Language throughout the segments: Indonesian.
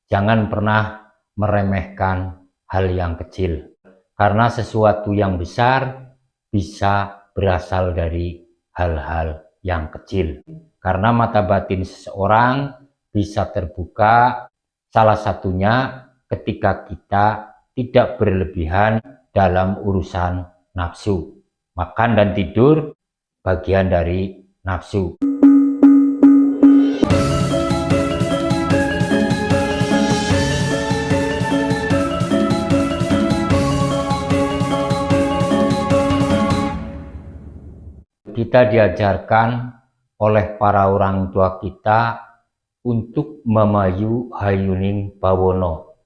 Jangan pernah meremehkan hal yang kecil, karena sesuatu yang besar bisa berasal dari hal-hal yang kecil. Karena mata batin seseorang bisa terbuka, salah satunya ketika kita tidak berlebihan dalam urusan nafsu. Makan dan tidur bagian dari nafsu. Kita diajarkan oleh para orang tua kita untuk memayu hayuning bawono.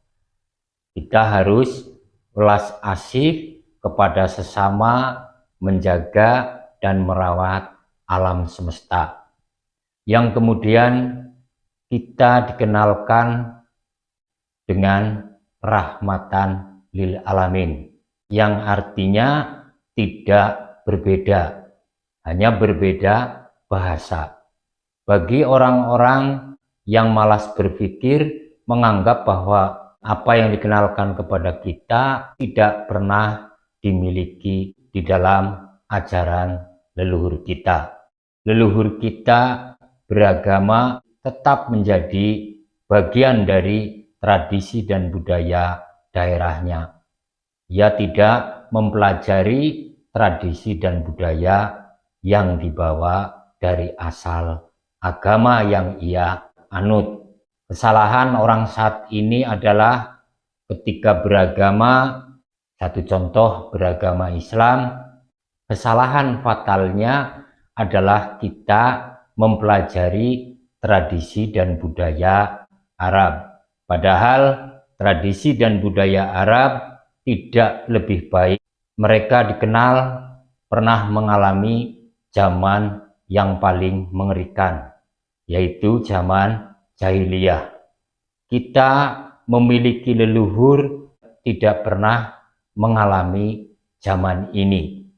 Kita harus welas asih kepada sesama, menjaga dan merawat alam semesta. Yang kemudian kita dikenalkan dengan rahmatan lil alamin, yang artinya tidak berbeda, hanya berbeda bahasa. Bagi orang-orang yang malas berpikir, menganggap bahwa apa yang dikenalkan kepada kita tidak pernah dimiliki di dalam ajaran leluhur kita. Leluhur kita beragama tetap menjadi bagian dari tradisi dan budaya daerahnya. Ia tidak mempelajari tradisi dan budaya yang dibawa dari asal agama yang ia anut. Kesalahan orang saat ini adalah ketika beragama, satu contoh beragama Islam, kesalahan fatalnya adalah kita mempelajari tradisi dan budaya Arab. Padahal tradisi dan budaya Arab tidak lebih baik. Mereka dikenal pernah mengalami zaman yang paling mengerikan, yaitu zaman jahiliyah. Kita memiliki leluhur tidak pernah mengalami zaman ini.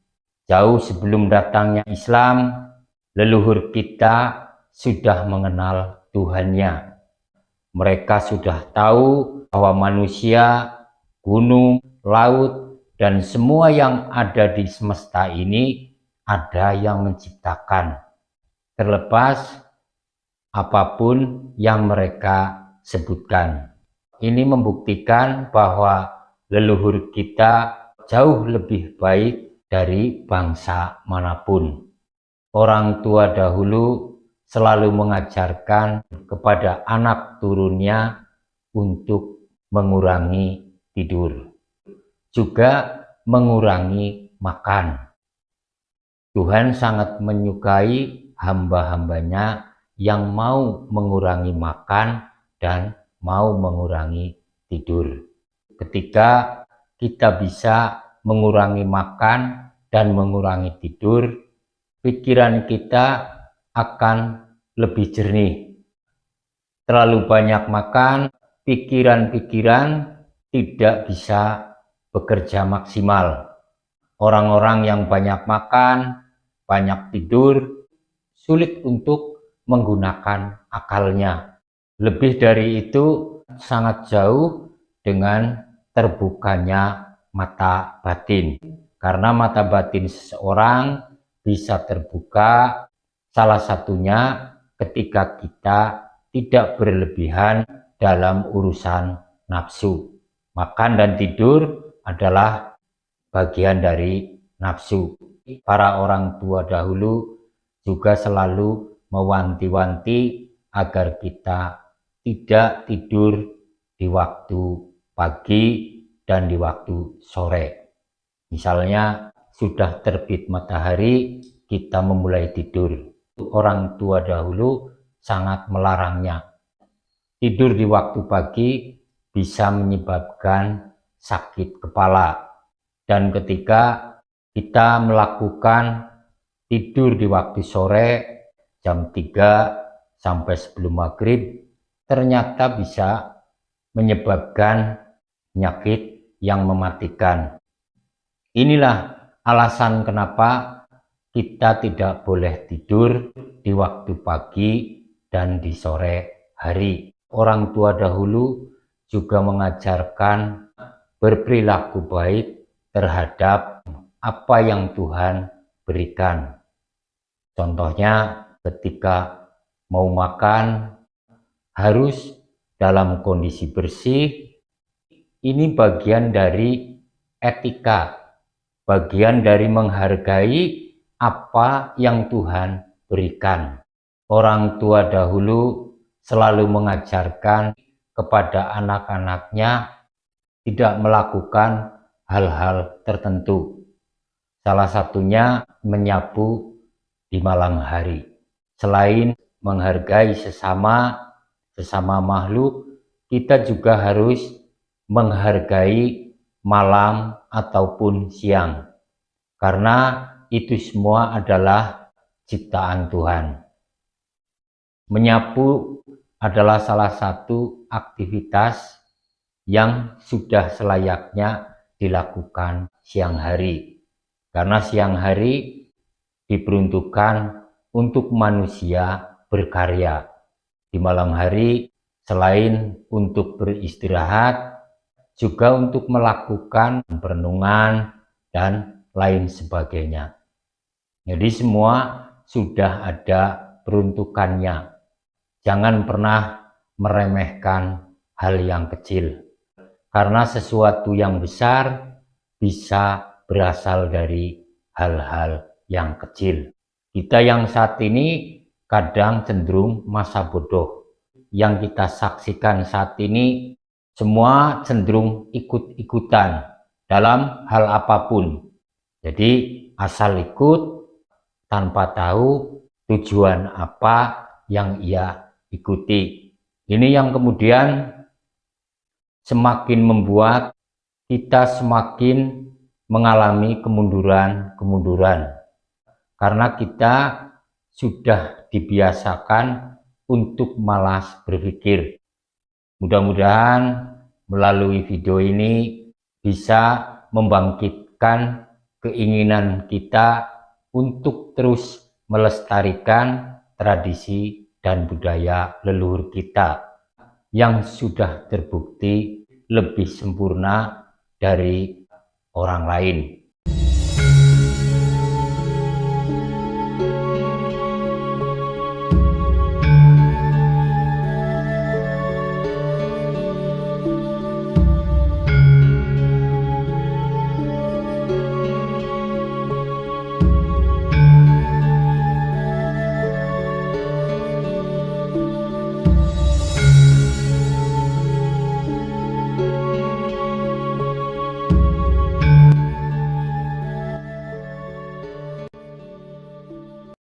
Jauh sebelum datangnya Islam, leluhur kita sudah mengenal Tuhannya. Mereka sudah tahu bahwa manusia, gunung, laut, dan semua yang ada di semesta ini ada yang menciptakan, terlepas apapun yang mereka sebutkan. Ini membuktikan bahwa leluhur kita jauh lebih baik dari bangsa manapun. Orang tua dahulu selalu mengajarkan kepada anak turunnya untuk mengurangi tidur, juga mengurangi makan. Tuhan sangat menyukai hamba-hambanya yang mau mengurangi makan dan mau mengurangi tidur. Ketika kita bisa mengurangi makan dan mengurangi tidur, pikiran kita akan lebih jernih. Terlalu banyak makan, pikiran-pikiran tidak bisa bekerja maksimal. Orang-orang yang banyak makan, banyak tidur, sulit untuk menggunakan akalnya. Lebih dari itu, sangat jauh dengan terbukanya mata batin. Karena mata batin seseorang bisa terbuka, salah satunya ketika kita tidak berlebihan dalam urusan nafsu. Makan dan tidur adalah bagian dari nafsu. Para orang tua dahulu juga selalu mewanti-wanti agar kita tidak tidur di waktu pagi dan di waktu sore. Misalnya sudah terbit matahari, kita memulai tidur. Orang tua dahulu sangat melarangnya. Tidur di waktu pagi bisa menyebabkan sakit kepala. Dan ketika kita melakukan tidur di waktu sore jam 3 sampai sebelum maghrib, ternyata bisa menyebabkan penyakit yang mematikan. Inilah alasan kenapa kita tidak boleh tidur di waktu pagi dan di sore hari. Orang tua dahulu juga mengajarkan berperilaku baik terhadap apa yang Tuhan berikan. Contohnya ketika mau makan harus dalam kondisi bersih. Ini bagian dari etika, bagian dari menghargai apa yang Tuhan berikan. Orang tua dahulu selalu mengajarkan kepada anak-anaknya tidak melakukan hal-hal tertentu. Salah satunya menyapu di malam hari. Selain menghargai sesama makhluk, kita juga harus menghargai malam ataupun siang. Karena itu semua adalah ciptaan Tuhan. Menyapu adalah salah satu aktivitas yang sudah selayaknya dilakukan siang hari. Karena siang hari diperuntukkan untuk manusia berkarya. Di malam hari selain untuk beristirahat, juga untuk melakukan perenungan dan lain sebagainya. Jadi semua sudah ada peruntukannya. Jangan pernah meremehkan hal yang kecil. Karena sesuatu yang besar bisa berasal dari hal-hal yang kecil. Kita yang saat ini kadang cenderung masa bodoh. Yang kita saksikan saat ini semua cenderung ikut-ikutan dalam hal apapun. Jadi asal ikut tanpa tahu tujuan apa yang ia ikuti. Ini yang kemudian semakin membuat kita semakin mengalami kemunduran. Karena kita sudah dibiasakan untuk malas berpikir. Mudah-mudahan melalui video ini bisa membangkitkan keinginan kita untuk terus melestarikan tradisi dan budaya leluhur kita yang sudah terbukti lebih sempurna dari orang lain.